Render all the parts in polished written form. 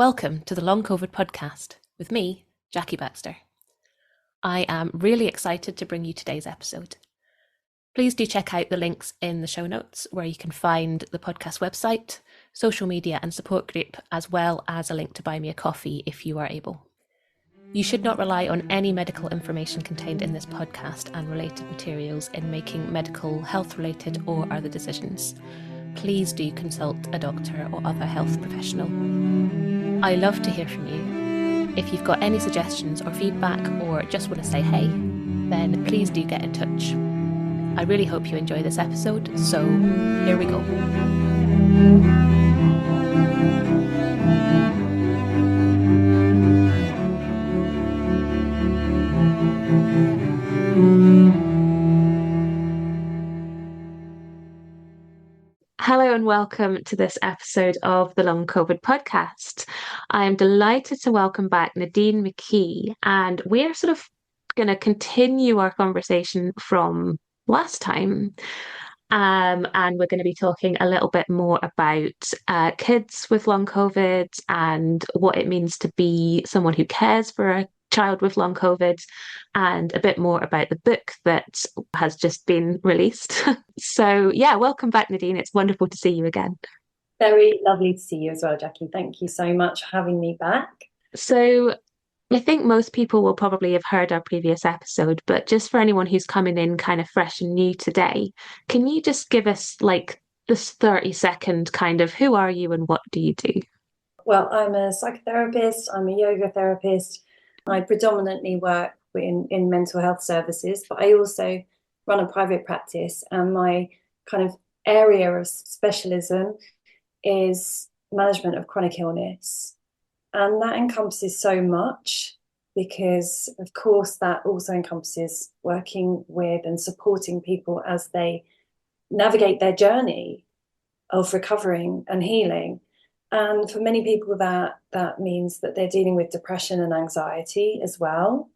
Welcome to the Long COVID podcast with me, Jackie Baxter. I am really excited to bring you today's episode. Please do check out the links in the show notes where you can find the podcast website, social media and support group, as well as a link to buy me a coffee if you are able. You should not rely on any medical information contained in this podcast and related materials in making medical, health-related or other decisions. Please do consult a doctor or other health professional. I love to hear from you. If you've got any suggestions or feedback or just want to say hey, then please do get in touch. I really hope you enjoy this episode, so here we go. Hello and welcome to this episode of the Long COVID podcast. I am delighted to welcome back Nadyne McKie, and we're sort of going to continue our conversation from last time. And we're going to be talking a little bit more about kids with long COVID and what it means to be someone who cares for a child with long COVID, and a bit more about the book that has just been released. So yeah, welcome back, Nadyne. It's wonderful to see you again. Very lovely to see you as well, Jackie. Thank you so much for having me back. So I think most people will probably have heard our previous episode, but just for anyone who's coming in kind of fresh and new today, can you just give us like this 30-second kind of who are you and what do you do? Well, I'm a psychotherapist, I'm a yoga therapist. I predominantly work in mental health services, but I also run a private practice, and my kind of area of specialism is management of chronic illness. And that encompasses so much because, of course, that also encompasses working with and supporting people as they navigate their journey of recovering and healing. And for many people, that means that they're dealing with depression and anxiety as well.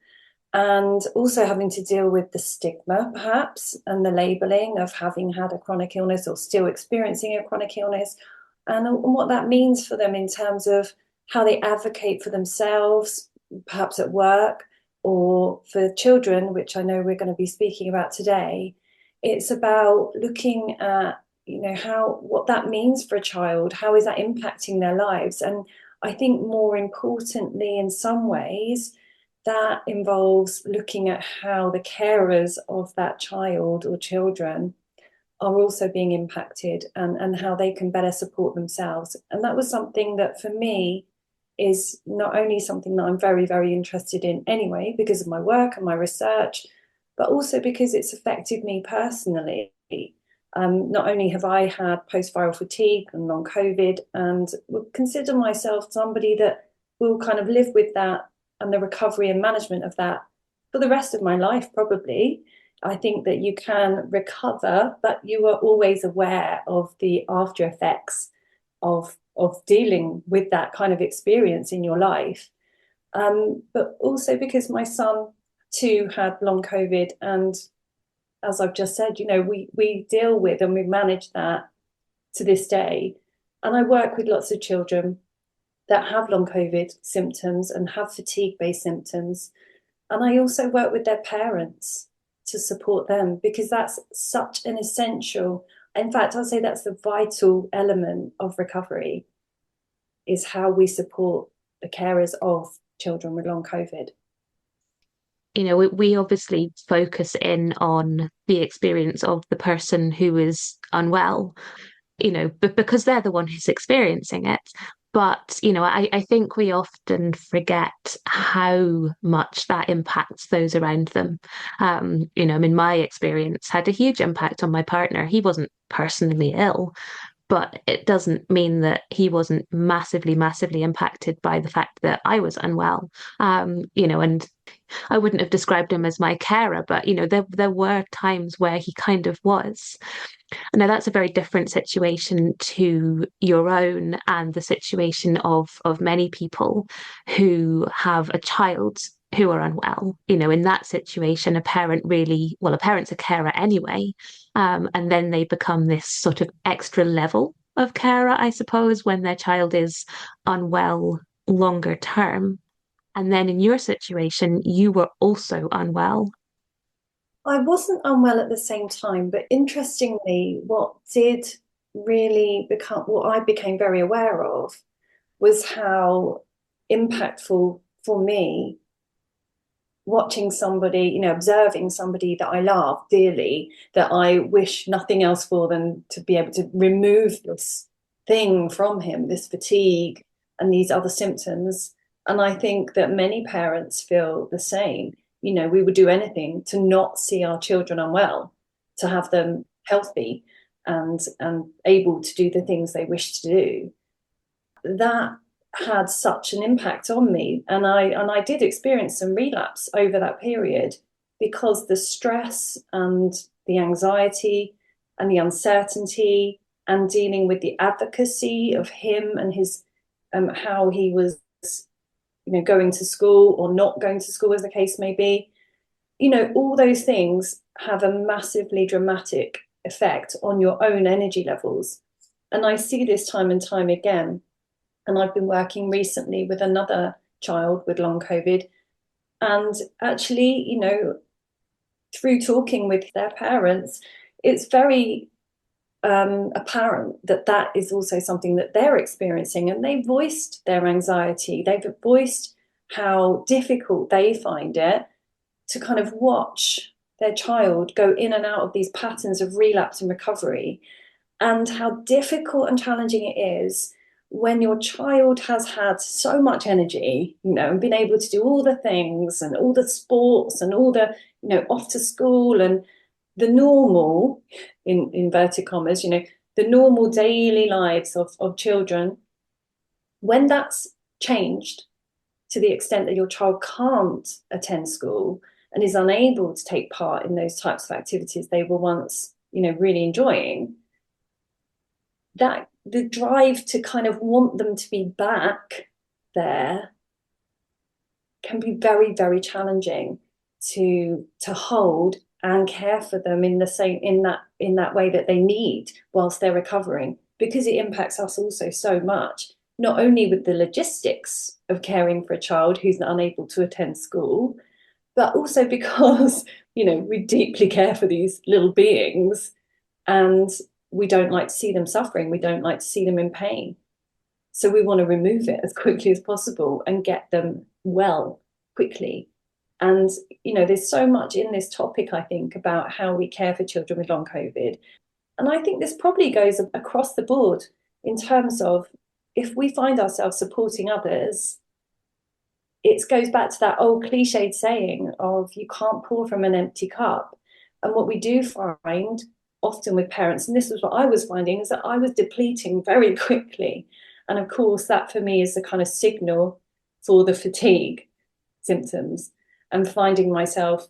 And also having to deal with the stigma, perhaps, and the labeling of having had a chronic illness or still experiencing a chronic illness, and what that means for them in terms of how they advocate for themselves, perhaps at work, or for children, which I know we're going to be speaking about today. It's about looking at what that means for a child, how is that impacting their lives? And I think more importantly, in some ways, that involves looking at how the carers of that child or children are also being impacted and how they can better support themselves. And that was something that for me is not only something that I'm very, very interested in anyway, because of my work and my research, but also because it's affected me personally. Not only have I had post-viral fatigue and long COVID, and would consider myself somebody that will kind of live with that and the recovery and management of that for the rest of my life, probably. I think that you can recover, but you are always aware of the after effects of dealing with that kind of experience in your life. But also because my son too had long COVID, and as I've just said, we deal with and we manage that to this day. And I work with lots of children that have long COVID symptoms and have fatigue-based symptoms. And I also work with their parents to support them, because that's such an essential, in fact, I'll say that's the vital element of recovery, is how we support the carers of children with long COVID. We obviously focus in on the experience of the person who is unwell, but because they're the one who's experiencing it. But, I think we often forget how much that impacts those around them. My experience had a huge impact on my partner. He wasn't personally ill, but it doesn't mean that he wasn't massively, massively impacted by the fact that I was unwell. And I wouldn't have described him as my carer, but there were times where he kind of was. And now that's a very different situation to your own and the situation of many people who have a child who are unwell. In that situation, a parent's a carer anyway, and then they become this sort of extra level of carer, I suppose, when their child is unwell longer term. And then in your situation, you were also unwell. I wasn't unwell at the same time, but interestingly, what did really become what I became very aware of was how impactful for me watching somebody, observing somebody that I love dearly, that I wish nothing else for than to be able to remove this thing from him, this fatigue and these other symptoms. And I think that many parents feel the same. We would do anything to not see our children unwell, to have them healthy and able to do the things they wish to do. That had such an impact on me, and I did experience some relapse over that period because the stress and the anxiety and the uncertainty and dealing with the advocacy of him and his how he was going to school or not going to school as the case may be, all those things have a massively dramatic effect on your own energy levels. And I see this time and time again. And I've been working recently with another child with long COVID. And actually, through talking with their parents, it's very apparent that that is also something that they're experiencing. And they voiced their anxiety. They've voiced how difficult they find it to kind of watch their child go in and out of these patterns of relapse and recovery, and how difficult and challenging it is when your child has had so much energy, and been able to do all the things and all the sports and all the, off to school and the normal, in inverted commas, the normal daily lives of children. When that's changed to the extent that your child can't attend school and is unable to take part in those types of activities they were once, really enjoying, that the drive to kind of want them to be back there can be very, very challenging to hold and care for them in the same in that way that they need whilst they're recovering, because it impacts us also so much, not only with the logistics of caring for a child who's unable to attend school, but also because we deeply care for these little beings, and we don't like to see them suffering. We don't like to see them in pain. So we want to remove it as quickly as possible and get them well quickly. And, there's so much in this topic, I think, about how we care for children with long COVID. And I think this probably goes across the board in terms of if we find ourselves supporting others, it goes back to that old cliched saying of you can't pour from an empty cup. And what we do find often with parents, and this was what I was finding, is that I was depleting very quickly. And of course, that for me is the kind of signal for the fatigue symptoms, and finding myself,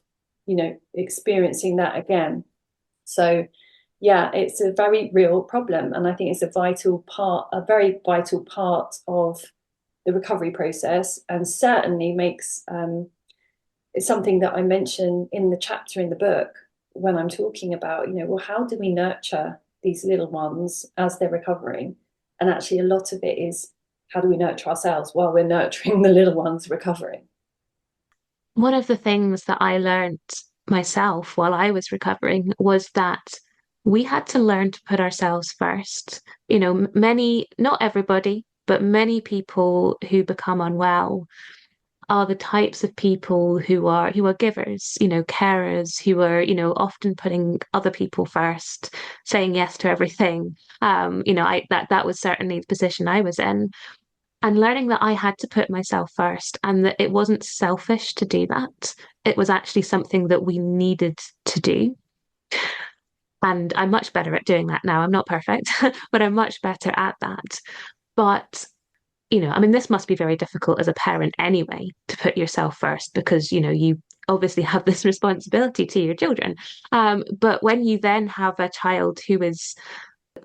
experiencing that again. So yeah, it's a very real problem. And I think it's a very vital part of the recovery process, and certainly makes it's something that I mention in the chapter in the book when I'm talking about, well, how do we nurture these little ones as they're recovering? And actually, a lot of it is how do we nurture ourselves while we're nurturing the little ones recovering? One of the things that I learned myself while I was recovering was that we had to learn to put ourselves first. Not everybody, but many people who become unwell are the types of people who are givers, carers, who are, often putting other people first, saying yes to everything. That was certainly the position I was in. And learning that I had to put myself first and that it wasn't selfish to do that. It was actually something that we needed to do. And I'm much better at doing that now. I'm not perfect, but I'm much better at that. But I mean, this must be very difficult as a parent anyway, to put yourself first because, you obviously have this responsibility to your children. But when you then have a child who is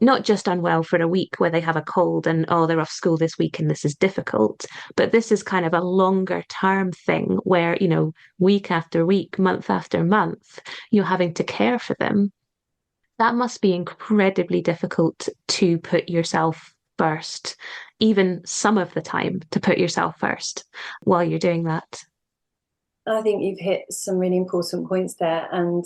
not just unwell for a week where they have a cold and, oh, they're off school this week and this is difficult, but this is kind of a longer term thing where, week after week, month after month, you're having to care for them. That must be incredibly difficult to put yourself first, even some of the time to put yourself first while you're doing that. I think you've hit some really important points there. And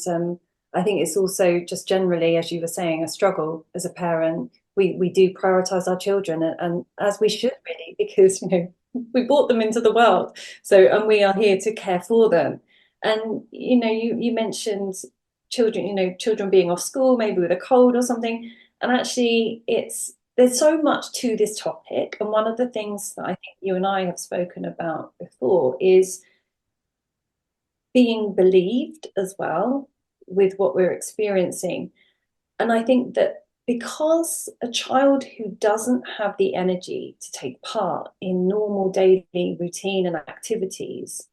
I think it's also just generally, as you were saying, a struggle as a parent. We do prioritize our children, and as we should really, because we brought them into the world. So, and we are here to care for them. And you mentioned children, children being off school, maybe with a cold or something. And actually, there's so much to this topic. And one of the things that I think you and I have spoken about before is being believed as well with what we're experiencing. And I think that because a child who doesn't have the energy to take part in normal daily routine and activities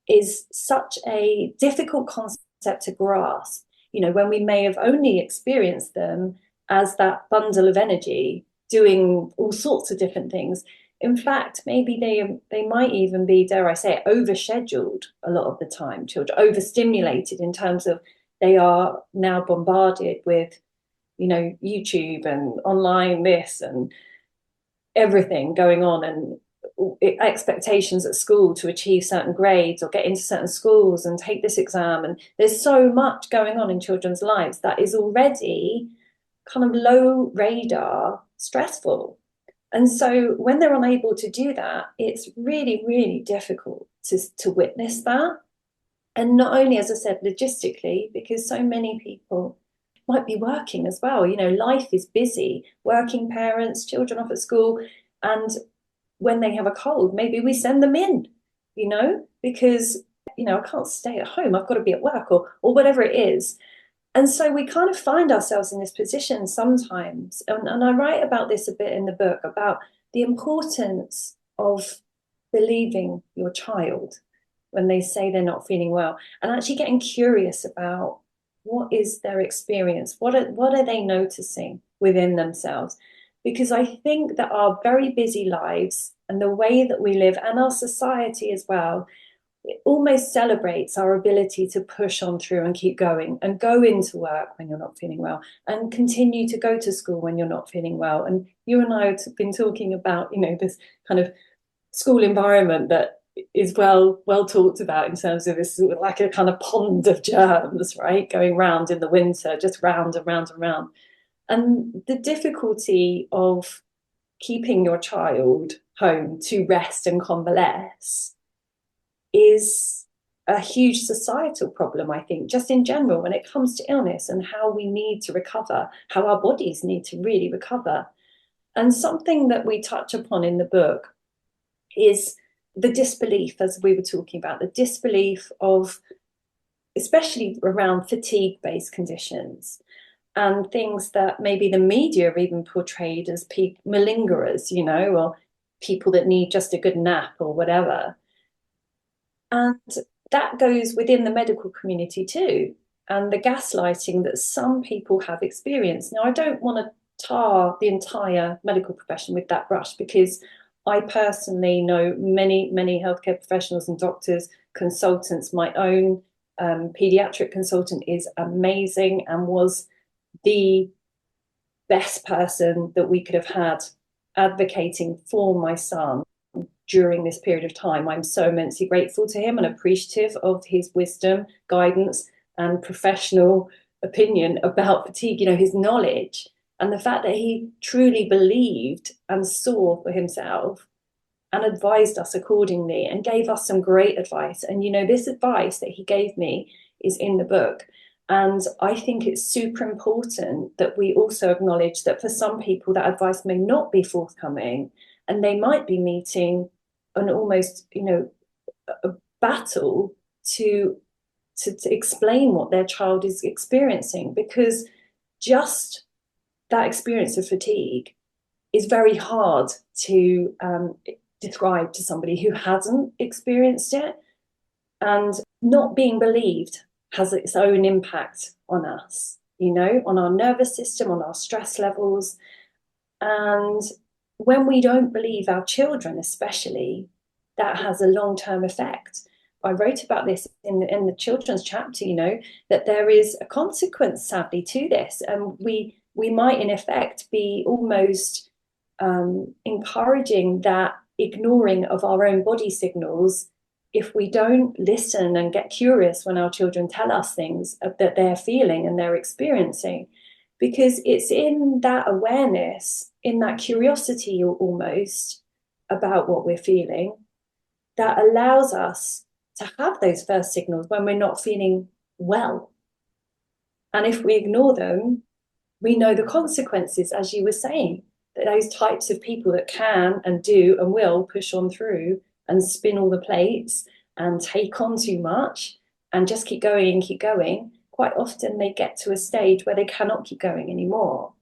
is such a difficult concept to grasp, when we may have only experienced them as that bundle of energy doing all sorts of different things. In fact, maybe they might even be, dare I say it, overscheduled a lot of the time, children, overstimulated in terms of they are now bombarded with, YouTube and online this and everything going on, and expectations at school to achieve certain grades or get into certain schools and take this exam. And there's so much going on in children's lives that is already kind of low radar stressful. And so when they're unable to do that, it's really, really difficult to witness that. And not only, as I said, logistically, because so many people might be working as well. Life is busy, working parents, children off at school. And when they have a cold, maybe we send them in, because, I can't stay at home. I've got to be at work or whatever it is. And so we kind of find ourselves in this position sometimes. And I write about this a bit in the book, about the importance of believing your child when they say they're not feeling well, and actually getting curious about what is their experience, what are they noticing within themselves. Because I think that our very busy lives and the way that we live, and our society as well, it almost celebrates our ability to push on through and keep going and go into work when you're not feeling well and continue to go to school when you're not feeling well. And you and I have been talking about, this kind of school environment that is well talked about in terms of this, like a kind of pond of germs, right? Going round in the winter, just round and round and round. And the difficulty of keeping your child home to rest and convalesce is a huge societal problem, I think, just in general, when it comes to illness and how we need to recover, how our bodies need to really recover. And something that we touch upon in the book is the disbelief, as we were talking about, the disbelief of, especially around fatigue-based conditions and things that maybe the media have even portrayed as malingerers, or people that need just a good nap or whatever. And that goes within the medical community too, and the gaslighting that some people have experienced. Now, I don't want to tar the entire medical profession with that brush, because I personally know many, many healthcare professionals and doctors, consultants. My own pediatric consultant is amazing and was the best person that we could have had advocating for my son during this period of time. I'm so immensely grateful to him and appreciative of his wisdom, guidance, and professional opinion about fatigue, his knowledge, and the fact that he truly believed and saw for himself and advised us accordingly and gave us some great advice. And, this advice that he gave me is in the book. And I think it's super important that we also acknowledge that for some people that advice may not be forthcoming, and they might be meeting an almost, a battle to explain what their child is experiencing, because just that experience of fatigue is very hard to describe to somebody who hasn't experienced it. And not being believed has its own impact on us, on our nervous system, on our stress levels. And when we don't believe our children, especially, that has a long-term effect. I wrote about this in the children's chapter, that there is a consequence, sadly, to this. And we might, in effect, be almost encouraging that ignoring of our own body signals if we don't listen and get curious when our children tell us things that they're feeling and they're experiencing. Because it's in that awareness, in that curiosity almost about what we're feeling, that allows us to have those first signals when we're not feeling well. And if we ignore them, we know the consequences, as you were saying, that those types of people that can and do and will push on through and spin all the plates and take on too much and just keep going and keep going, quite often they get to a stage where they cannot keep going anymore.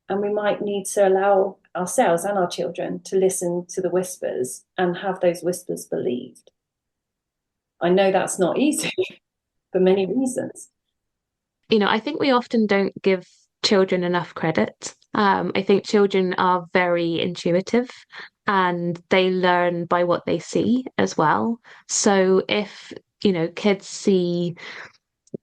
And we might need to allow ourselves and our children to listen to the whispers and have those whispers believed. I know that's not easy for many reasons. I think we often don't give children enough credit. I think children are very intuitive and they learn by what they see as well. So if, kids see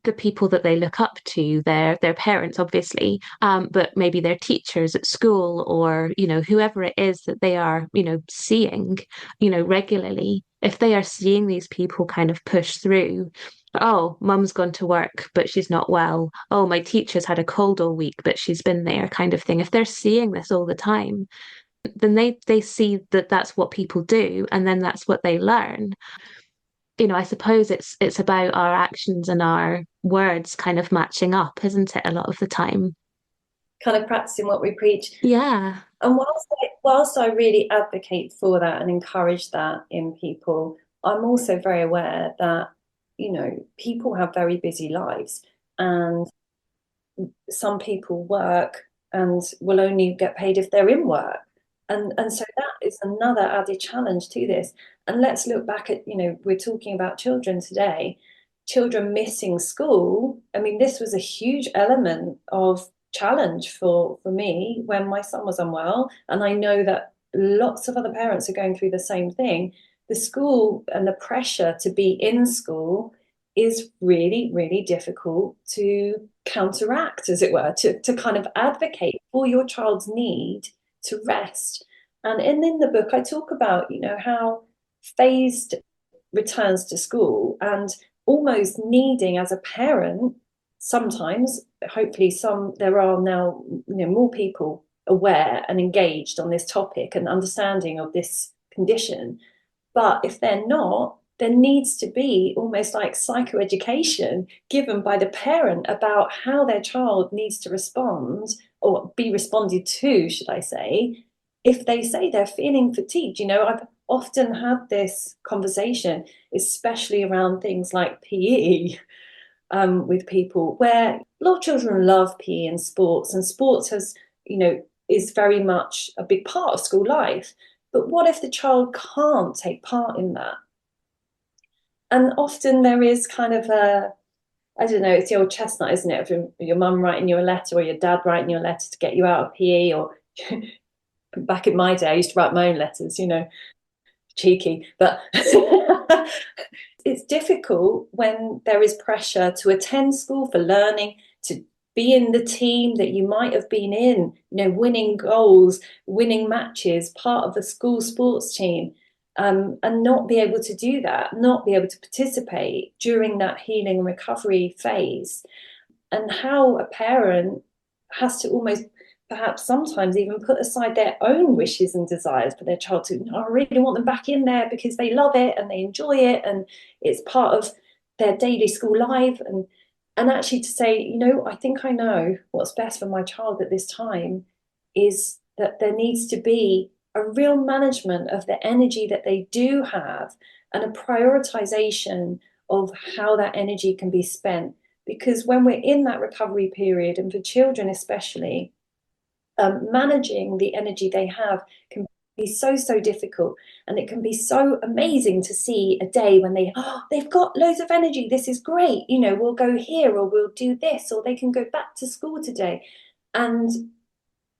the people that they look up to, their parents, obviously, but maybe their teachers at school or, whoever it is that they are, seeing, regularly, if they are seeing these people kind of push through, oh, mum's gone to work, but she's not well. Oh, my teacher's had a cold all week, but she's been there, kind of thing. If they're seeing this all the time, then they see that that's what people do, and then that's what they learn. I suppose it's about our actions and our words kind of matching up, isn't it, a lot of the time? Kind of practicing what we preach. Yeah. And whilst I really advocate for that and encourage that in people, I'm also very aware that, people have very busy lives and some people work and will only get paid if they're in work. And so that is another added challenge to this. And let's look back at, we're talking about children today, children missing school. I mean, this was a huge element of challenge for me when my son was unwell. And I know that lots of other parents are going through the same thing. The school and the pressure to be in school is really, really difficult to counteract, as it were, to kind of advocate for your child's need to rest. And in the book, I talk about, how phased returns to school and almost needing as a parent, sometimes, hopefully there are now, more people aware and engaged on this topic and understanding of this condition. But if they're not, there needs to be almost like psychoeducation given by the parent about how their child needs to respond or be responded to, should I say, if they say they're feeling fatigued. I've often had this conversation, especially around things like PE, with people where a lot of children love PE and sports has, is very much a big part of school life. But what if the child can't take part in that? And often there is kind of I don't know, it's the old chestnut, isn't it? Of your mum writing you a letter or your dad writing you a letter to get you out of PE. Or back in my day, I used to write my own letters, cheeky. But it's difficult when there is pressure to attend school for learning, to be in the team that you might have been in, winning goals, winning matches, part of the school sports team. And not be able to do that, not be able to participate during that healing and recovery phase. And how a parent has to almost perhaps sometimes even put aside their own wishes and desires for their child to, I really want them back in there because they love it and they enjoy it and it's part of their daily school life. And actually to say, I think I know what's best for my child at this time is that there needs to be a real management of the energy that they do have and a prioritization of how that energy can be spent. Because when we're in that recovery period, and for children especially, managing the energy they have can be so, so difficult. And it can be so amazing to see a day when they've got loads of energy. This is great. We'll go here or we'll do this, or they can go back to school today. And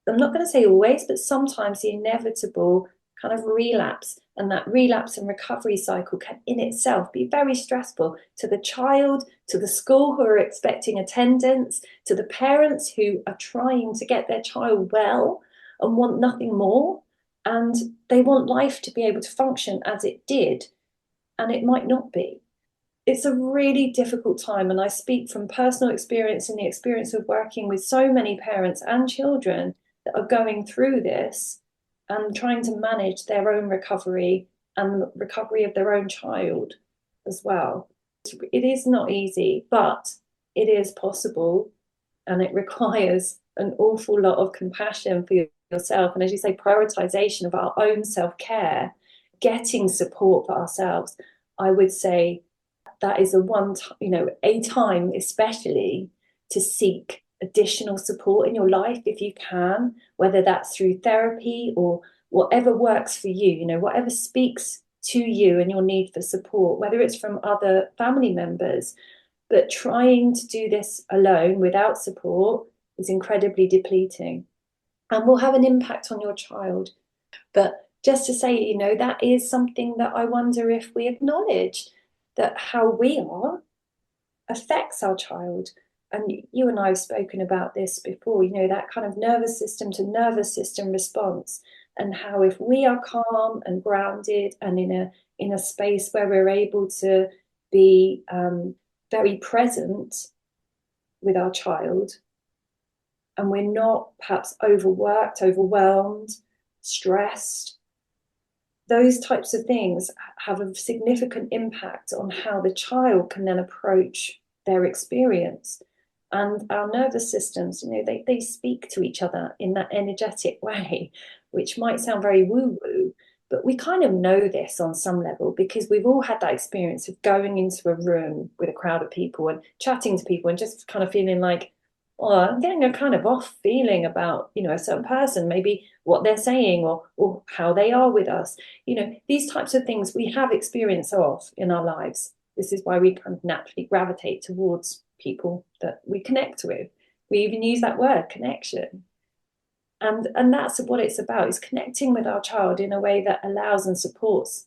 I'm not going to say always, but sometimes the inevitable kind of relapse and that relapse and recovery cycle can in itself be very stressful to the child, to the school who are expecting attendance, to the parents who are trying to get their child well. and want nothing more. And they want life to be able to function as it did, and it might not be. It's a really difficult time. And I speak from personal experience and the experience of working with so many parents and children that are going through this and trying to manage their own recovery and the recovery of their own child as well. It is not easy, but it is possible, and it requires an awful lot of compassion for yourself. And as you say, prioritization of our own self-care, getting support for ourselves. I would say that is a time especially to seek additional support in your life if you can, whether that's through therapy or whatever works for you, whatever speaks to you and your need for support, whether it's from other family members. But trying to do this alone without support is incredibly depleting and will have an impact on your child. But just to say, that is something that I wonder if we acknowledge, that how we are affects our child. And you and I have spoken about this before, that kind of nervous system to nervous system response, and how if we are calm and grounded and in a space where we're able to be very present with our child, and we're not perhaps overworked, overwhelmed, stressed, those types of things have a significant impact on how the child can then approach their experience. And our nervous systems, they speak to each other in that energetic way, which might sound very woo-woo, but we kind of know this on some level because we've all had that experience of going into a room with a crowd of people and chatting to people and just kind of feeling like, oh, I'm getting a kind of off feeling about, a certain person, maybe what they're saying or how they are with us. These types of things we have experience of in our lives. This is why we kind of naturally gravitate towards people that we connect with. We even use that word, connection. And that's what it's about, is connecting with our child in a way that allows and supports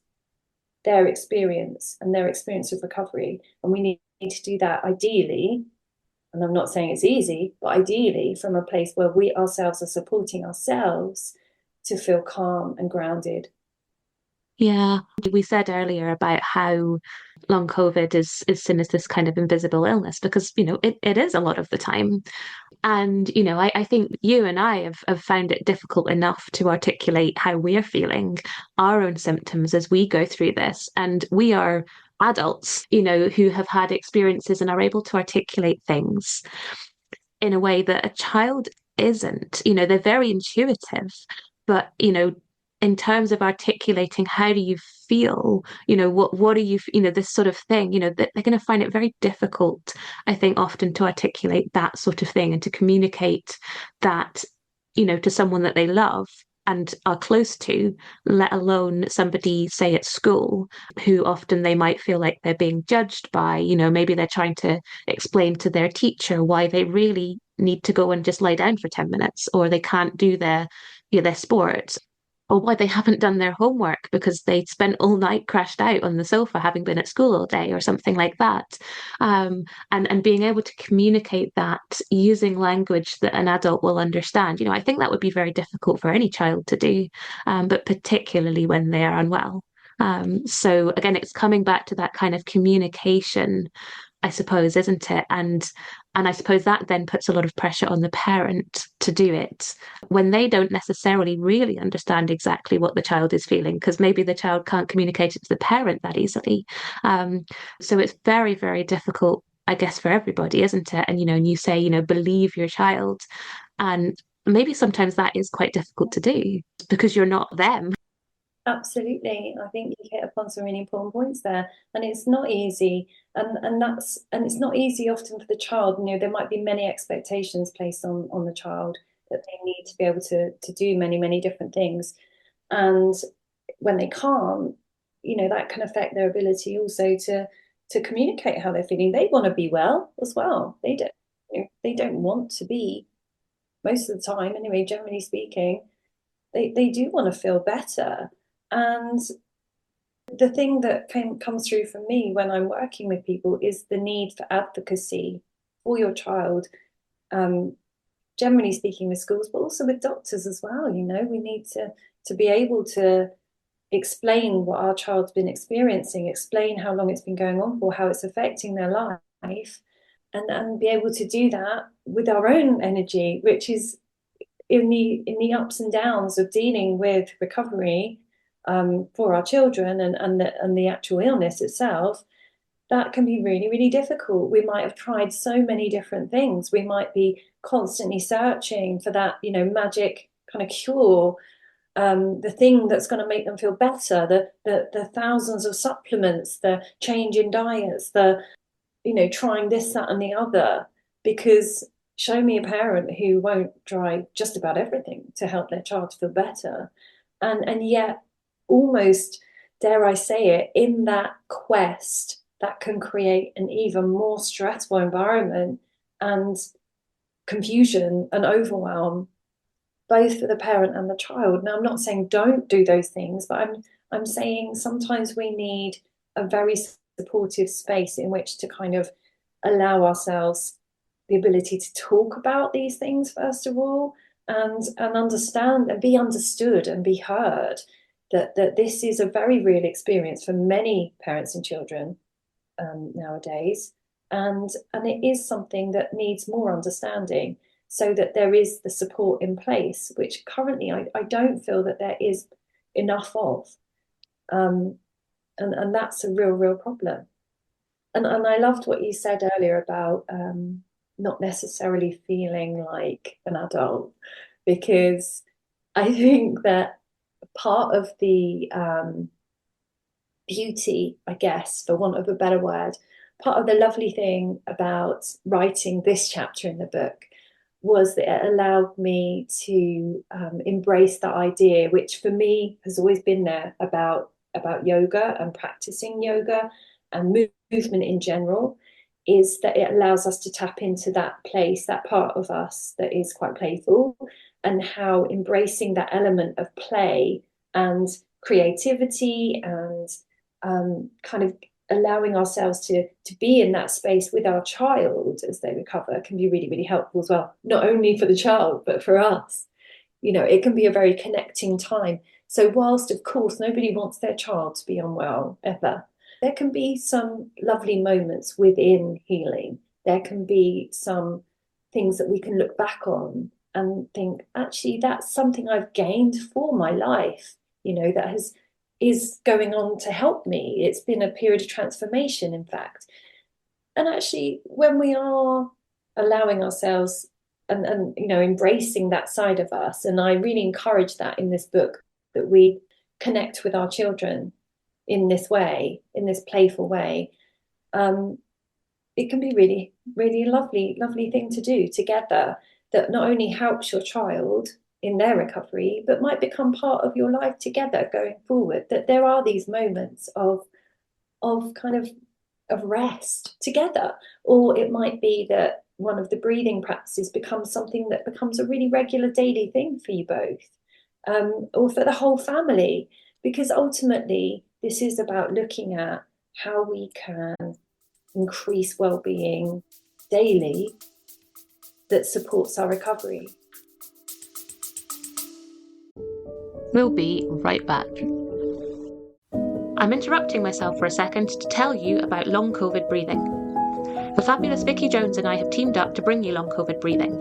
their experience and their experience of recovery. And we need to do that ideally, and I'm not saying it's easy, but ideally from a place where we ourselves are supporting ourselves to feel calm and grounded. Yeah, we said earlier about how long COVID is seen as this kind of invisible illness because, it is a lot of the time. And, I think you and I have found it difficult enough to articulate how we're feeling, our own symptoms as we go through this. And we are adults, who have had experiences and are able to articulate things in a way that a child isn't. They're very intuitive, but, in terms of articulating how do you feel, what are you, this sort of thing, that they're going to find it very difficult, I think, often to articulate that sort of thing and to communicate that, to someone that they love and are close to, let alone somebody, say, at school, who often they might feel like they're being judged by, maybe they're trying to explain to their teacher why they really need to go and just lie down for 10 minutes, or they can't do their sport, or why they haven't done their homework because they spent all night crashed out on the sofa having been at school all day or something like that. And being able to communicate that using language that an adult will understand. I think that would be very difficult for any child to do, but particularly when they are unwell. So again, it's coming back to that kind of communication, I suppose, isn't it? And I suppose that then puts a lot of pressure on the parent to do it when they don't necessarily really understand exactly what the child is feeling, because maybe the child can't communicate it to the parent that easily. So it's very, very difficult, I guess, for everybody, isn't it? And you say, believe your child. And maybe sometimes that is quite difficult to do because you're not them. Absolutely. I think you hit upon some really important points there. And it's not easy. And it's not easy often for the child. There might be many expectations placed on the child that they need to be able to do many, many different things. And when they can't, that can affect their ability also to communicate how they're feeling. They want to be well as well. They don't want to be, most of the time anyway, generally speaking, they do want to feel better. And the thing that comes through for me when I'm working with people is the need for advocacy for your child, um, generally speaking with schools, but also with doctors as well. We need to be able to explain what our child's been experiencing, explain how long it's been going on for, how it's affecting their life, and be able to do that with our own energy, which is in the ups and downs of dealing with recovery for our children and the actual illness itself. That can be really, really difficult. We might have tried so many different things. We might be constantly searching for that, magic kind of cure, the thing that's going to make them feel better, the thousands of supplements, the change in diets, the trying this, that, and the other. Because show me a parent who won't try just about everything to help their child feel better, and yet almost, dare I say it, in that quest that can create an even more stressful environment and confusion and overwhelm, both for the parent and the child. Now, I'm not saying don't do those things, but I'm saying sometimes we need a very supportive space in which to kind of allow ourselves the ability to talk about these things, first of all, and understand and be understood and be heard, that this is a very real experience for many parents and children nowadays, and it is something that needs more understanding, so that there is the support in place, which currently I don't feel that there is enough of, um, and that's a real problem. And I loved what you said earlier about not necessarily feeling like an adult, because I think that part of the beauty, I guess, for want of a better word, part of the lovely thing about writing this chapter in the book was that it allowed me to embrace that idea, which for me has always been there, about yoga and practicing yoga and movement in general, is that it allows us to tap into that place, that part of us that is quite playful, and how embracing that element of play and creativity and kind of allowing ourselves to be in that space with our child as they recover can be really, really helpful as well. Not only for the child, but for us. It can be a very connecting time. So whilst, of course, nobody wants their child to be unwell ever, there can be some lovely moments within healing. There can be some things that we can look back on and think, actually, that's something I've gained for my life, that is going on to help me. It's been a period of transformation, in fact. And actually, when we are allowing ourselves and embracing that side of us, and I really encourage that in this book, that we connect with our children in this way, in this playful way, it can be really, really lovely thing to do together, that not only helps your child in their recovery, but might become part of your life together going forward. That there are these moments of kind of rest together, or it might be that one of the breathing practices becomes something that becomes a really regular daily thing for you both, or for the whole family, because ultimately this is about looking at how we can increase well-being daily that supports our recovery. We'll be right back. I'm interrupting myself for a second to tell you about long COVID breathing. The fabulous Vicky Jones and I have teamed up to bring you long COVID breathing.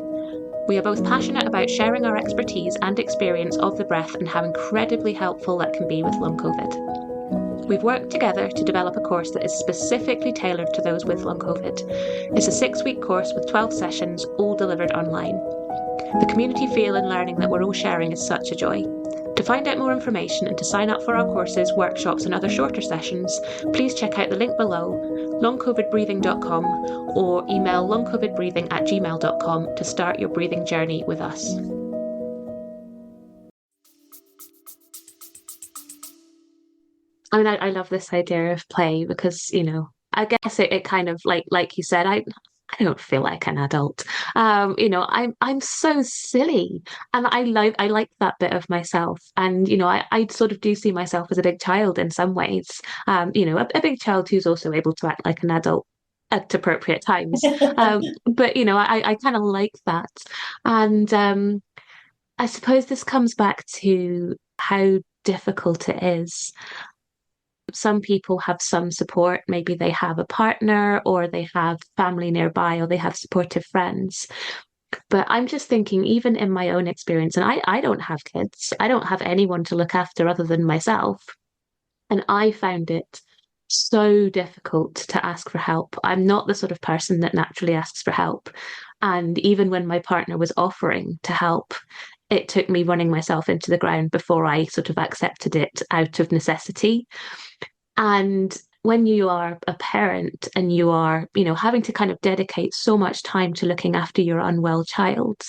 We are both passionate about sharing our expertise and experience of the breath and how incredibly helpful that can be with long COVID. We've worked together to develop a course that is specifically tailored to those with long COVID. It's a 6-week course with 12 sessions, all delivered online. The community feel and learning that we're all sharing is such a joy. To find out more information and to sign up for our courses, workshops and other shorter sessions, please check out the link below, longcovidbreathing.com, or email longcovidbreathing@gmail.com to start your breathing journey with us. I mean, I love this idea of play because, I guess it kind of like you said, I don't feel like an adult. I'm so silly, and I like that bit of myself. And I sort of do see myself as a big child in some ways. A big child who's also able to act like an adult. at appropriate times. But I kind of like that. And I suppose this comes back to how difficult it is. Some people have some support. Maybe they have a partner or they have family nearby or they have supportive friends. But I'm just thinking, even in my own experience, and I don't have kids, I don't have anyone to look after other than myself. And I found it so difficult to ask for help. I'm not the sort of person that naturally asks for help. And even when my partner was offering to help, it took me running myself into the ground before I sort of accepted it out of necessity. And when you are a parent and you are, having to kind of dedicate so much time to looking after your unwell child,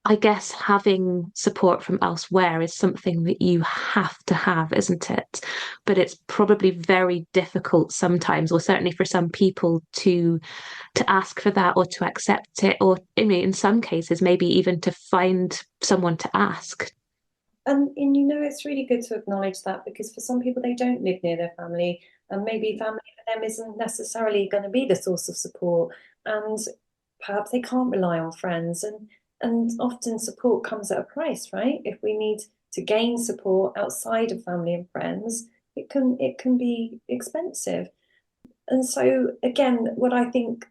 I guess having support from elsewhere is something that you have to have, isn't it? But it's probably very difficult sometimes, or certainly for some people, to ask for that or to accept it, or I mean, in some cases, maybe even to find someone to ask. And it's really good to acknowledge that because for some people, they don't live near their family, and maybe family for them isn't necessarily going to be the source of support. And perhaps they can't rely on friends. And often support comes at a price, right? If we need to gain support outside of family and friends, it can be expensive. And so again, what I think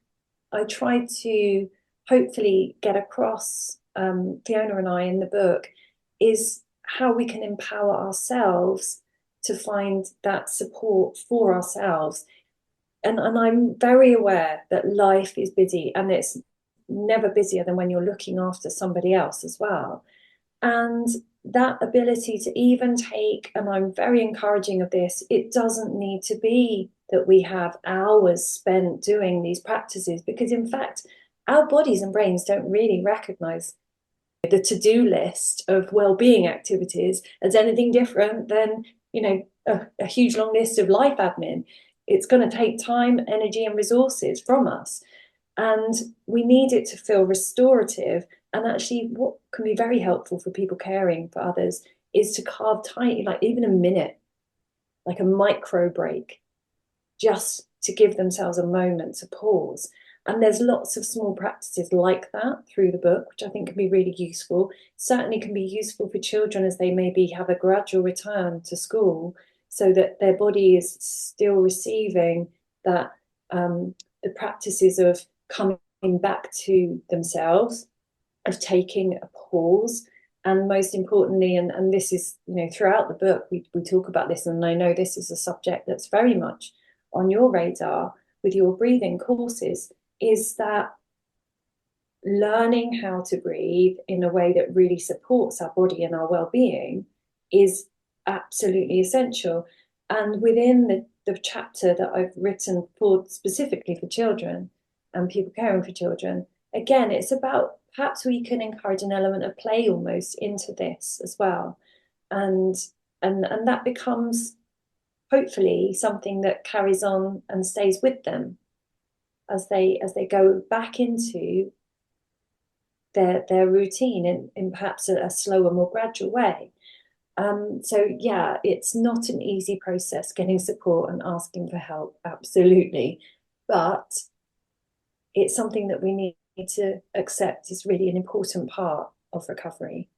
I try to hopefully get across, Fiona and I in the book, is how we can empower ourselves to find that support for ourselves. And I'm very aware that life is busy and it's never busier than when you're looking after somebody else as well. And that ability to even take, and I'm very encouraging of this, it doesn't need to be that we have hours spent doing these practices, because in fact, our bodies and brains don't really recognize the to-do list of well-being activities as anything different than, a huge long list of life admin. It's going to take time, energy, and resources from us. And we need it to feel restorative. And actually, what can be very helpful for people caring for others is to carve tiny, like even a minute, like a micro break, just to give themselves a moment to pause. And there's lots of small practices like that through the book, which I think can be really useful. Certainly can be useful for children as they maybe have a gradual return to school so that their body is still receiving that, the practices of coming back to themselves, of taking a pause. And most importantly, and this is, throughout the book, we talk about this, and I know this is a subject that's very much on your radar with your breathing courses, is that learning how to breathe in a way that really supports our body and our well-being is absolutely essential. And within the chapter that I've written for specifically for children and people caring for children, again, it's about perhaps we can encourage an element of play almost into this as well. And that becomes hopefully something that carries on and stays with them as they go back into their routine in perhaps a slower, more gradual way. So yeah, it's not an easy process getting support and asking for help, absolutely. But it's something that we need to accept is really an important part of recovery.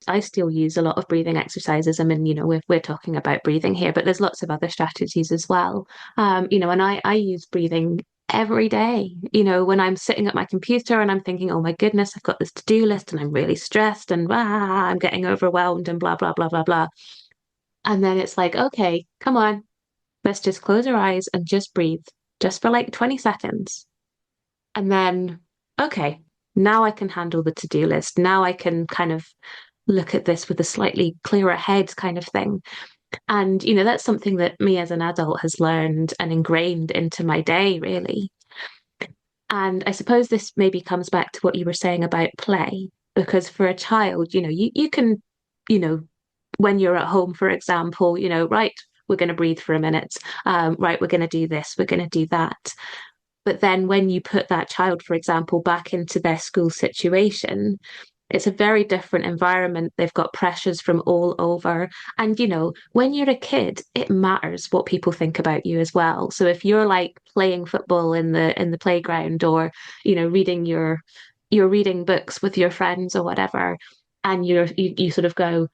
I still use a lot of breathing exercises. I mean, we're talking about breathing here, but there's lots of other strategies as well. And I use breathing every day. When I'm sitting at my computer and I'm thinking, oh my goodness, I've got this to-do list and I'm really stressed and I'm getting overwhelmed and blah, blah, blah, blah, blah. And then it's like, okay, come on, let's just close our eyes and just breathe just for like 20 seconds. And then, okay, now I can handle the to-do list. Now I can kind of look at this with a slightly clearer head kind of thing. And, that's something that me as an adult has learned and ingrained into my day, really. And I suppose this maybe comes back to what you were saying about play, because for a child, you can, you know, when you're at home, for example, right, we're going to breathe for a minute. Right, we're going to do this, we're going to do that. But then when you put that child, for example, back into their school situation, It's a very different environment. They've got pressures from all over. And, when you're a kid, it matters what people think about you as well. So if you're like playing football in the playground, or, reading you're reading books with your friends or whatever, and you sort of go,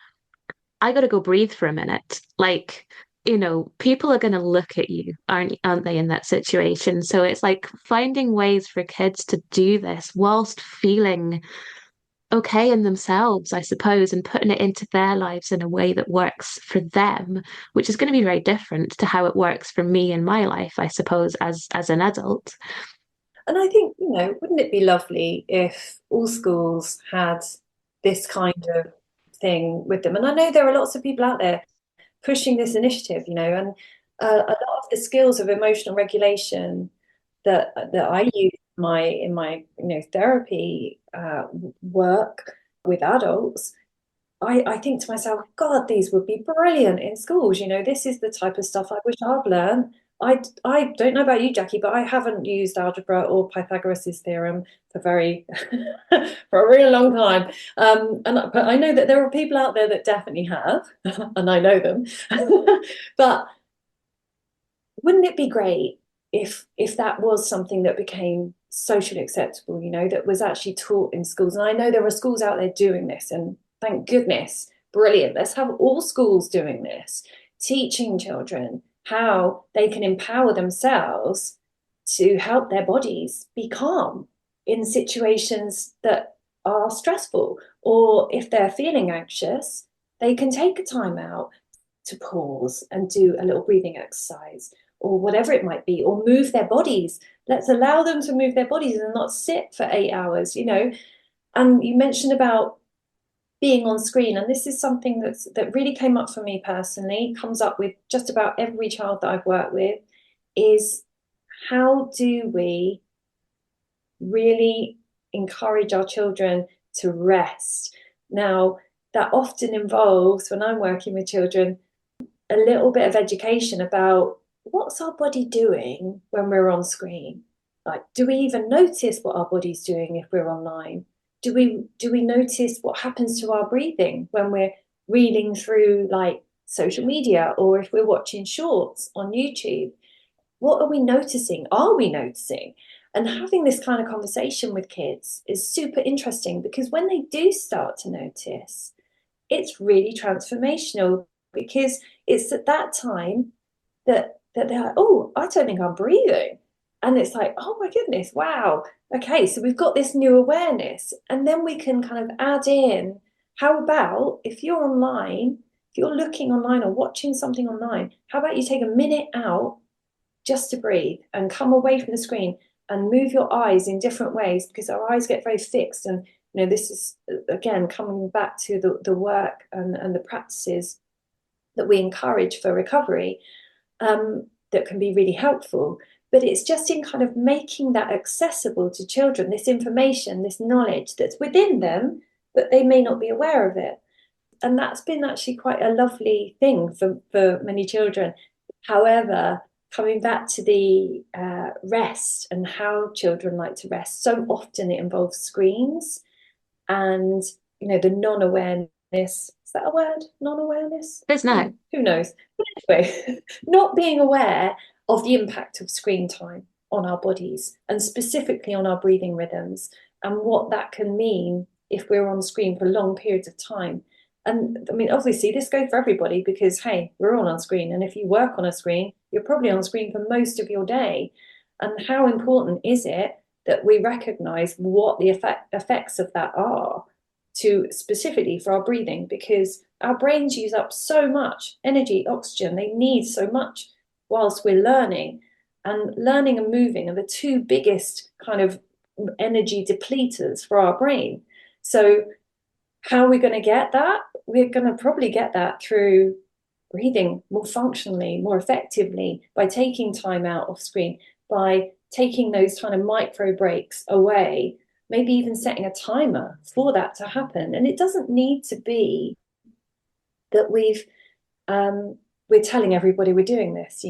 I gotta go breathe for a minute. Like, people are gonna look at you, aren't they, in that situation? So it's like finding ways for kids to do this whilst feeling okay in themselves, I suppose, and putting it into their lives in a way that works for them, which is going to be very different to how it works for me in my life, I suppose, as an adult. And I think, wouldn't it be lovely if all schools had this kind of thing with them? And I know there are lots of people out there pushing this initiative, and a lot of the skills of emotional regulation that I use in my therapy work with adults. I think to myself, God, these would be brilliant in schools. This is the type of stuff I wish I'd learned. I don't know about you, Jackie, but I haven't used algebra or Pythagoras's theorem for very for a real long time. But I know that there are people out there that definitely have, and I know them. But wouldn't it be great if that was something that became socially acceptable, that was actually taught in schools? And I know there are schools out there doing this, and thank goodness, brilliant. Let's have all schools doing this, teaching children how they can empower themselves to help their bodies be calm in situations that are stressful, or if they're feeling anxious, they can take a time out to pause and do a little breathing exercise, or whatever it might be, or move their bodies. Let's allow them to move their bodies and not sit for 8 hours. And you mentioned about being on screen, and this is something that really came up for me personally, comes up with just about every child that I've worked with, is how do we really encourage our children to rest? Now, that often involves, when I'm working with children, a little bit of education about what's our body doing when we're on screen. Like, do we even notice what our body's doing if we're online? Do we notice what happens to our breathing when we're reeling through like social media, or if we're watching shorts on YouTube? What are we noticing? Are we noticing? And having this kind of conversation with kids is super interesting, because when they do start to notice, it's really transformational, because it's at that time that they're like, oh, I don't think I'm breathing. And it's like, oh my goodness, wow. Okay, so we've got this new awareness. And then we can kind of add in, how about if you're online, if you're looking online or watching something online, how about you take a minute out just to breathe and come away from the screen and move your eyes in different ways, because our eyes get very fixed. And this is again coming back to the work and the practices that we encourage for recovery, that can be really helpful. But it's just in kind of making that accessible to children, this information, this knowledge that's within them, but they may not be aware of it. And that's been actually quite a lovely thing for many children. However, coming back to the rest and how children like to rest, so often it involves screens and, the non-awareness. Is that a word? Non-awareness? There's no. Who knows? But anyway, not being aware of the impact of screen time on our bodies, and specifically on our breathing rhythms, and what that can mean if we're on screen for long periods of time. And I mean, obviously, this goes for everybody, because, hey, we're all on screen. And if you work on a screen, you're probably on screen for most of your day. And how important is it that we recognize what the effects of that are, to specifically for our breathing? Because our brains use up so much energy, oxygen, they need so much whilst we're learning. And learning and moving are the two biggest kind of energy depleters for our brain. So how are we going to get that? We're going to probably get that through breathing more functionally, more effectively, by taking time out off screen, by taking those kind of micro breaks away, maybe even setting a timer for that to happen. And it doesn't need to be that we're telling everybody we're doing this.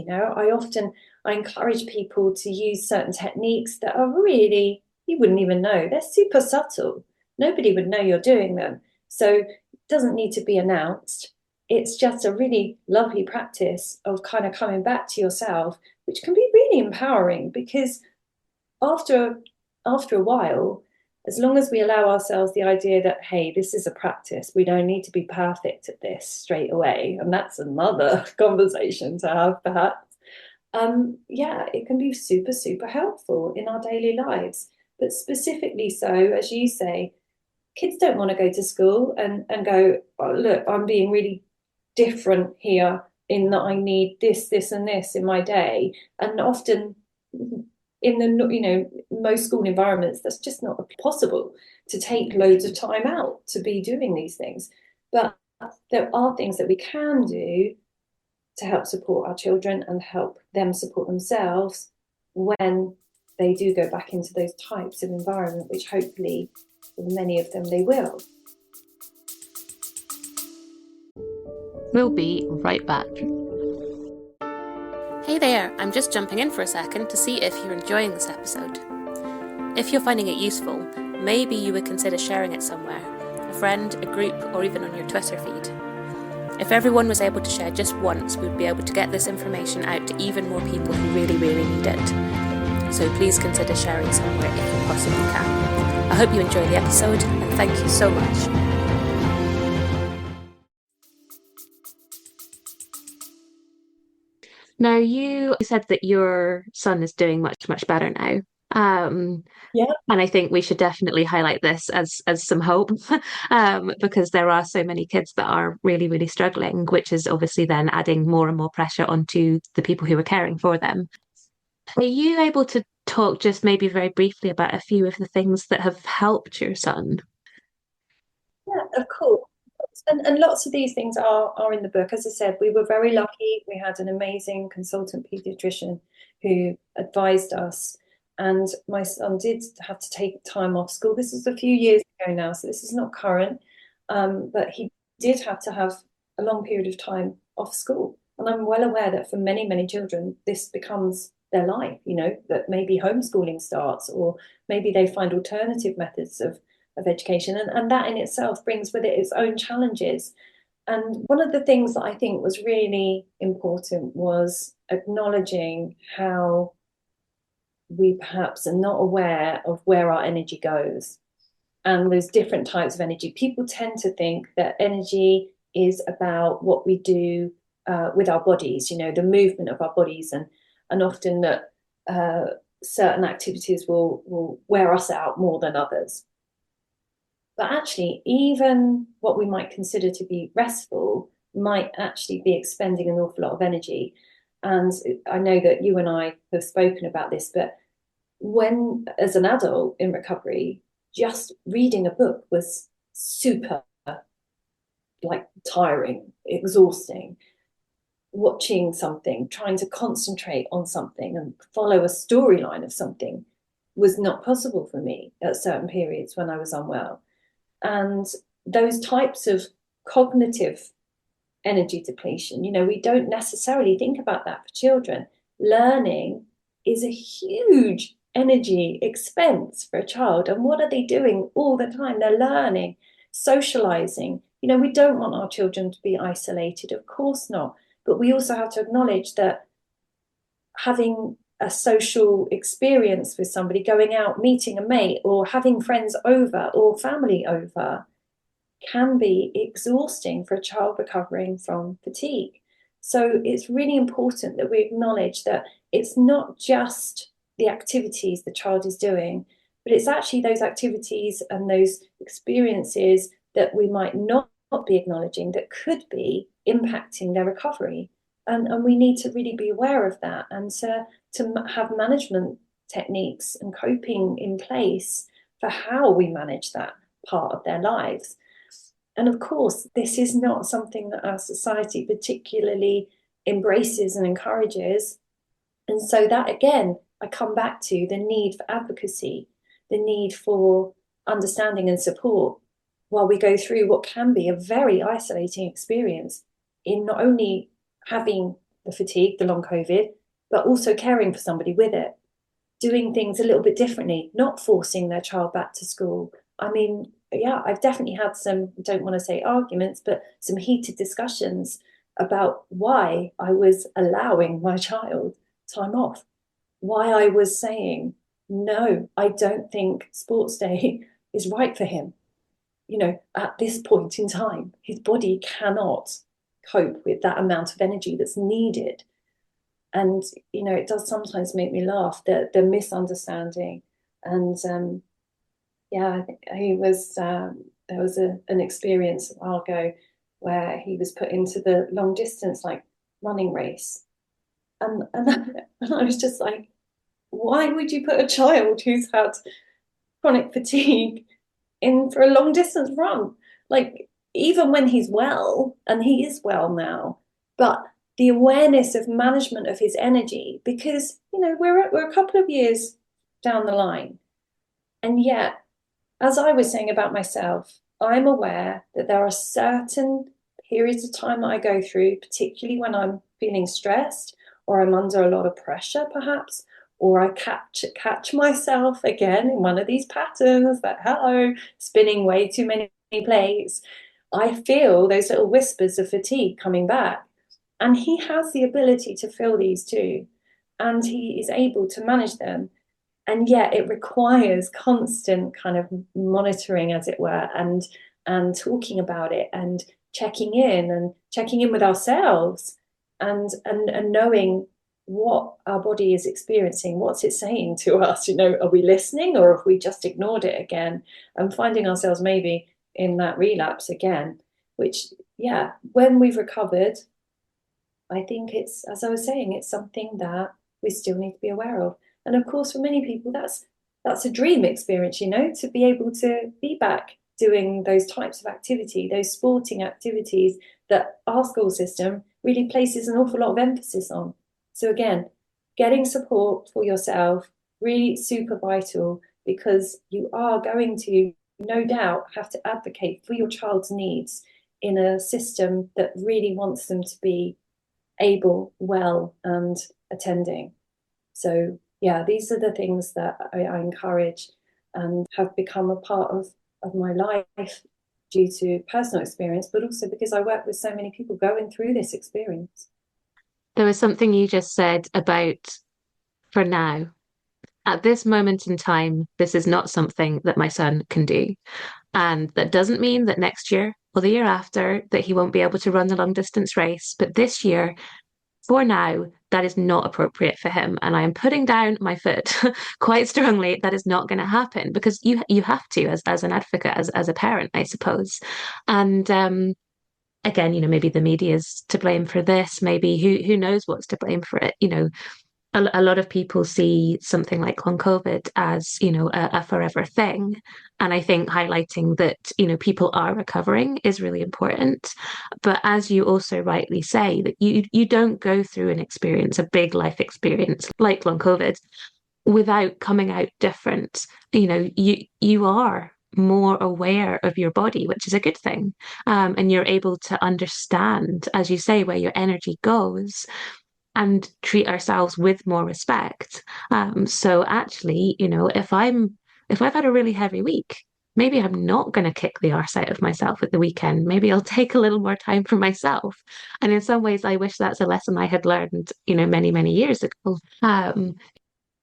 I encourage people to use certain techniques that are really, you wouldn't even know, they're super subtle. Nobody would know you're doing them. So it doesn't need to be announced. It's just a really lovely practice of kind of coming back to yourself, which can be really empowering because after after a while, as long as we allow ourselves the idea that, hey, this is a practice, we don't need to be perfect at this straight away. And that's another conversation to have, perhaps. Yeah, it can be super, super helpful in our daily lives. But specifically so, as you say, kids don't want to go to school and go, oh, look, I'm being really different here in that I need this, this, and this in my day. And often in the, most school environments, that's just not possible to take loads of time out to be doing these things. But there are things that we can do to help support our children and help them support themselves when they do go back into those types of environment, which hopefully for many of them they will. We'll be right back. Hey there, I'm just jumping in for a second to see if you're enjoying this episode. If you're finding it useful, maybe you would consider sharing it somewhere, a friend, a group, or even on your Twitter feed. If everyone was able to share just once, we'd be able to get this information out to even more people who really, really need it. So please consider sharing somewhere if you possibly can. I hope you enjoy the episode, and thank you so much. Now, you said that your son is doing much, much better now. Yeah. And I think we should definitely highlight this as some hope, because there are so many kids that are really, really struggling, which is obviously then adding more and more pressure onto the people who are caring for them. Are you able to talk just maybe very briefly about a few of the things that have helped your son? Yeah, of course. And lots of these things are in the book. As I said, we were very lucky. We had an amazing consultant pediatrician who advised us. And my son did have to take time off school. This is a few years ago now, so this is not current. But he did have to have a long period of time off school. And I'm well aware that for many, many children, this becomes their life, that maybe homeschooling starts, or maybe they find alternative methods of education. And that in itself brings with it its own challenges. And one of the things that I think was really important was acknowledging how we perhaps are not aware of where our energy goes. And there's different types of energy. People tend to think that energy is about what we do with our bodies, the movement of our bodies, and often that certain activities will wear us out more than others. But actually, even what we might consider to be restful might actually be expending an awful lot of energy. And I know that you and I have spoken about this, but when, as an adult in recovery, just reading a book was super tiring, exhausting. Watching something, trying to concentrate on something and follow a storyline of something was not possible for me at certain periods when I was unwell. And those types of cognitive energy depletion, we don't necessarily think about that for children. Learning is a huge energy expense for a child. And what are they doing all the time? They're learning, socializing. We don't want our children to be isolated, of course not. But we also have to acknowledge that having a social experience with somebody, going out, meeting a mate, or having friends over or family over, can be exhausting for a child recovering from fatigue. So it's really important that we acknowledge that it's not just the activities the child is doing, but it's actually those activities and those experiences that we might not be acknowledging that could be impacting their recovery. And we need to really be aware of that, and to have management techniques and coping in place for how we manage that part of their lives. And of course, this is not something that our society particularly embraces and encourages. And so that, again, I come back to the need for advocacy, the need for understanding and support while we go through what can be a very isolating experience in not only having the fatigue, the long COVID, but also caring for somebody with it, doing things a little bit differently, not forcing their child back to school. I mean, yeah, I've definitely had some, don't want to say arguments, but some heated discussions about why I was allowing my child time off, why I was saying, no, I don't think sports day is right for him. At this point in time, his body cannot cope with that amount of energy that's needed. And, it does sometimes make me laugh, the misunderstanding. And yeah, I think there was an experience a while ago where he was put into the long distance, like running race. And I was just like, why would you put a child who's had chronic fatigue in for a long distance run? Like, even when he's well, and he is well now, but the awareness of management of his energy, because, we're a couple of years down the line. And yet, as I was saying about myself, I'm aware that there are certain periods of time that I go through, particularly when I'm feeling stressed or I'm under a lot of pressure, perhaps, or I catch myself again in one of these patterns that, hello, spinning way too many plates. I feel those little whispers of fatigue coming back. And he has the ability to feel these too. And he is able to manage them. And yet it requires constant kind of monitoring, as it were, and talking about it and checking in with ourselves and knowing what our body is experiencing, what's it saying to us. Are we listening, or have we just ignored it again and finding ourselves maybe in that relapse again, which, yeah, when we've recovered, I think it's, as I was saying, it's something that we still need to be aware of. And of course, for many people, that's a dream experience, to be able to be back doing those types of activity, those sporting activities that our school system really places an awful lot of emphasis on. So again, getting support for yourself, really super vital, because you are going to, no doubt, have to advocate for your child's needs in a system that really wants them to be able, well, and attending. So yeah, these are the things that I encourage and have become a part of my life due to personal experience, but also because I work with so many people going through this experience. There was something you just said about for now. At this moment in time, this is not something that my son can do. And that doesn't mean that next year or the year after that he won't be able to run the long distance race. But this year, for now, that is not appropriate for him. And I am putting down my foot quite strongly. That is not going to happen, because you have to, as an advocate, as a parent, I suppose. And again, maybe the media is to blame for this. Maybe who knows what's to blame for it. A lot of people see something like long COVID as, a forever thing. And I think highlighting that, people are recovering is really important. But as you also rightly say, that you don't go through an experience, a big life experience like long COVID, without coming out different. You are more aware of your body, which is a good thing. And you're able to understand, as you say, where your energy goes and treat ourselves with more respect. So actually, if I've had a really heavy week, maybe I'm not going to kick the arse out of myself at the weekend. Maybe I'll take a little more time for myself. And in some ways, I wish that's a lesson I had learned, many, many years ago.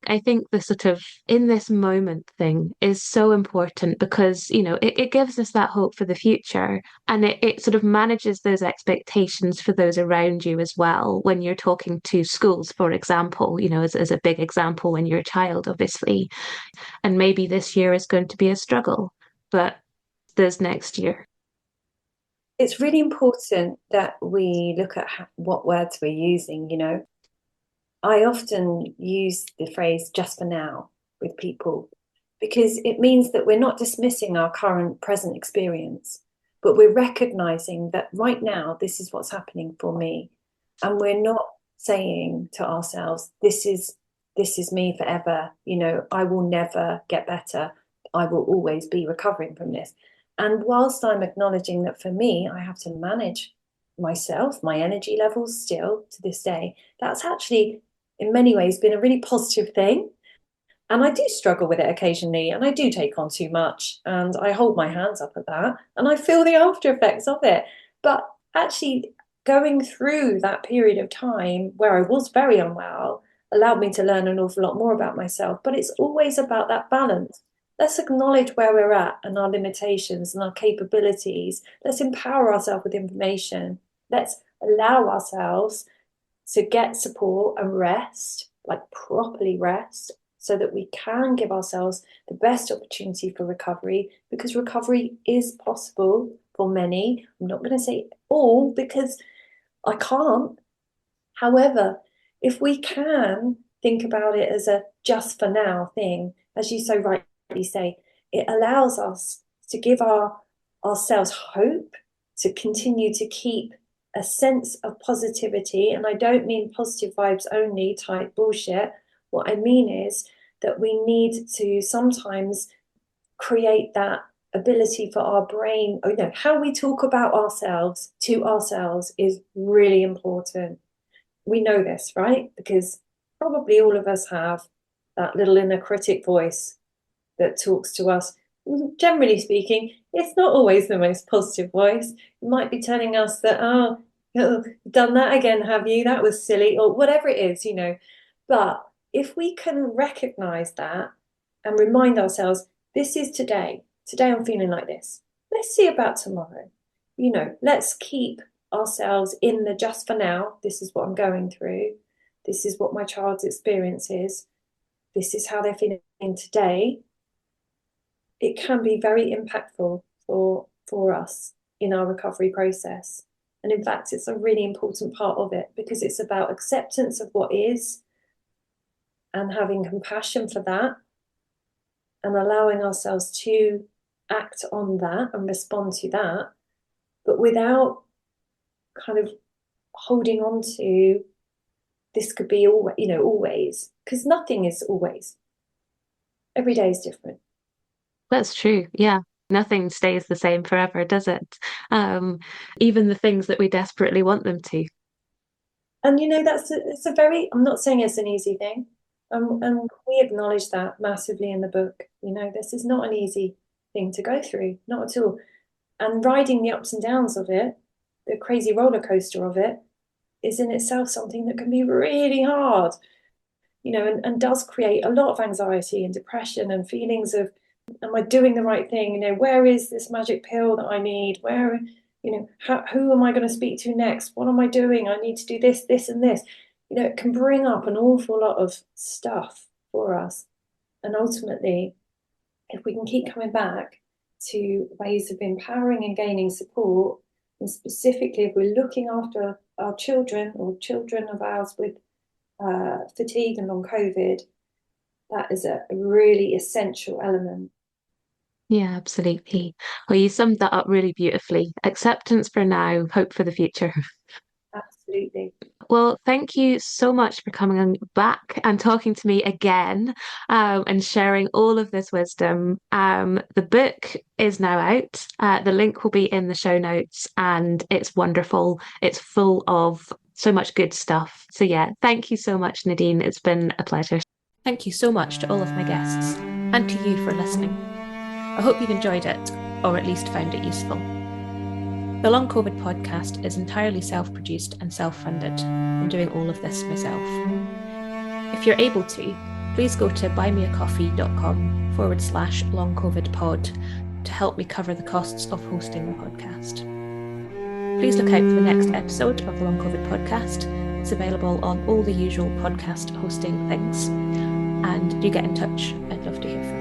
I think the sort of in this moment thing is so important because, it gives us that hope for the future, and it sort of manages those expectations for those around you as well. When you're talking to schools, for example, as a big example, when you're a child, obviously, and maybe this year is going to be a struggle, but there's next year. It's really important that we look at what words we're using. I often use the phrase just for now with people, because it means that we're not dismissing our current present experience, but we're recognizing that right now, this is what's happening for me. And we're not saying to ourselves, this is me forever. I will never get better. I will always be recovering from this. And whilst I'm acknowledging that for me, I have to manage myself, my energy levels still to this day, that's actually in many ways been a really positive thing. And I do struggle with it occasionally, and I do take on too much, and I hold my hands up at that, and I feel the after effects of it. But actually, going through that period of time where I was very unwell allowed me to learn an awful lot more about myself. But it's always about that balance. Let's acknowledge where we're at and our limitations and our capabilities. Let's empower ourselves with information. Let's allow ourselves to get support and rest, like properly rest, so that we can give ourselves the best opportunity for recovery, because recovery is possible for many. I'm not going to say all because I can't. However, if we can think about it as a just for now thing, as you so rightly say, it allows us to give ourselves hope, to continue to keep a sense of positivity. And I don't mean positive vibes only type bullshit. What I mean is that we need to sometimes create that ability for our brain. How we talk about ourselves to ourselves is really important. We know this, right? Because probably all of us have that little inner critic voice that talks to us. Generally speaking, it's not always the most positive voice. It might be telling us that, oh, done that again, have you? That was silly, or whatever it is, But if we can recognize that and remind ourselves, this is today. Today I'm feeling like this. Let's see about tomorrow. Let's keep ourselves in the just for now. This is what I'm going through. This is what my child's experience is. This is how they're feeling today. It can be very impactful for us in our recovery process. And in fact, it's a really important part of it, because it's about acceptance of what is and having compassion for that and allowing ourselves to act on that and respond to that, but without kind of holding on to this could be always, because nothing is always. Every day is different. That's true. Yeah. Nothing stays the same forever, does it? Even the things that we desperately want them to. And it's a very, I'm not saying it's an easy thing. And we acknowledge that massively in the book. This is not an easy thing to go through, not at all. And riding the ups and downs of it, the crazy roller coaster of it, is in itself something that can be really hard, and does create a lot of anxiety and depression and feelings of, am I doing the right thing? Where is this magic pill that I need? Where, who am I going to speak to next? What am I doing? I need to do this, this, and this. It can bring up an awful lot of stuff for us. And ultimately, if we can keep coming back to ways of empowering and gaining support, and specifically if we're looking after our children or children of ours with fatigue and long COVID, that is a really essential element. Yeah, absolutely. Well, you summed that up really beautifully. Acceptance for now, hope for the future. Absolutely. Well, thank you so much for coming back and talking to me again, and sharing all of this wisdom. The book is now out. The link will be in the show notes, and it's wonderful. It's full of so much good stuff. So yeah, thank you so much, Nadyne. It's been a pleasure. Thank you so much to all of my guests, and to you for listening. I hope you've enjoyed it, or at least found it useful. The Long COVID podcast is entirely self-produced and self-funded. I'm doing all of this myself. If you're able to, please go to buymeacoffee.com/longcovidpod to help me cover the costs of hosting the podcast. Please look out for the next episode of the Long COVID podcast. It's available on all the usual podcast hosting things. And do get in touch. I'd love to hear from you.